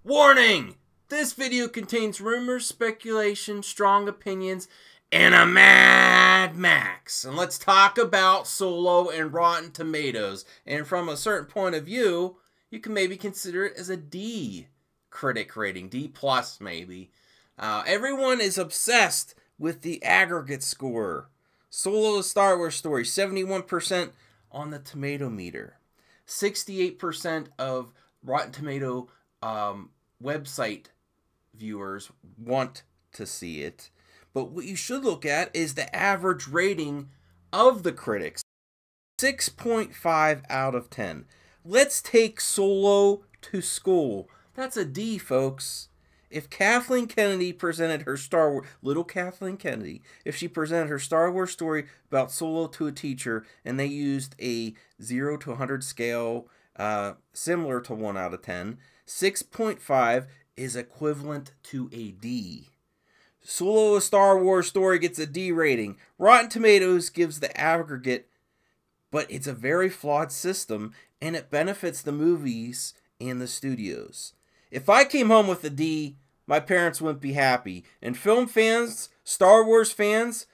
Warning! This video contains rumors, speculation, strong opinions, and a Mad Max. And let's talk about Solo and Rotten Tomatoes. And from a certain point of view, you can maybe consider it as a D critic rating, D plus maybe. Everyone is obsessed with the aggregate score. Solo, a Star Wars story, 71% on the tomato meter. 68% of Rotten Tomato website viewers want to see it. But what you should look at is the average rating of the critics. 6.5 out of 10. Let's take Solo to school. That's a D, folks. If Kathleen Kennedy presented her Star Wars, little Kathleen Kennedy, if she presented her Star Wars story about Solo to a teacher and they used a 0 to 100 scale similar to 1 out of 10, 6.5 is equivalent to a D. Solo, a Star Wars story gets a D rating. Rotten Tomatoes gives the aggregate, but it's a very flawed system and it benefits the movies and the studios. If I came home with a D, my parents wouldn't be happy. And film fans, Star Wars fans,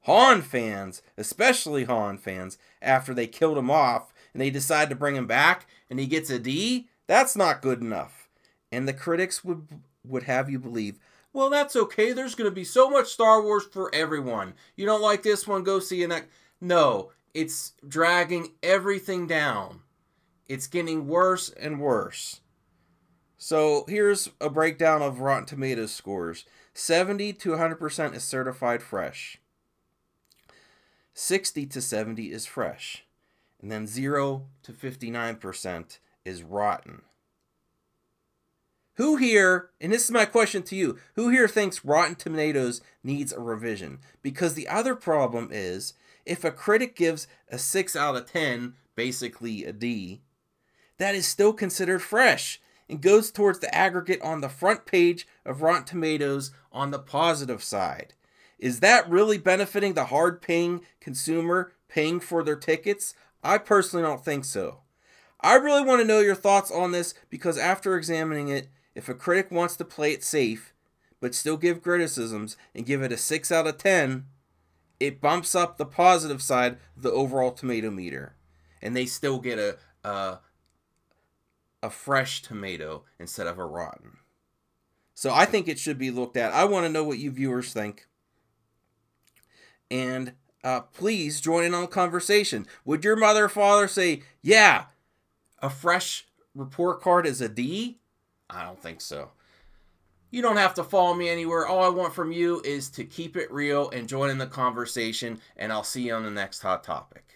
Han fans, especially Han fans, after they killed him off and they decide to bring him back and he gets a D, that's not good enough. And the critics would have you believe, well, that's okay. There's going to be so much Star Wars for everyone. You don't like this one, go see it. No, it's dragging everything down. It's getting worse and worse. So here's a breakdown of Rotten Tomatoes scores. 70 to 100% is certified fresh. 60 to 70 is fresh. And then 0 to 59% is rotten. Who here, and this is my question to you, who here thinks Rotten Tomatoes needs a revision? Because the other problem is, if a critic gives a 6 out of 10, basically a D, that is still considered fresh and goes towards the aggregate on the front page of Rotten Tomatoes on the positive side. Is that really benefiting the hard-paying consumer paying for their tickets? I personally don't think so. I really want to know your thoughts on this because after examining it, if a critic wants to play it safe but still give criticisms and give it a 6 out of 10, it bumps up the positive side of the overall tomato meter. And they still get a fresh tomato instead of a rotten. So I think it should be looked at. I want to know what you viewers think. And please join in on the conversation. Would your mother or father say, yeah, a fresh report card is a D? I don't think so. You don't have to follow me anywhere. All I want from you is to keep it real and join in the conversation. And I'll see you on the next hot topic.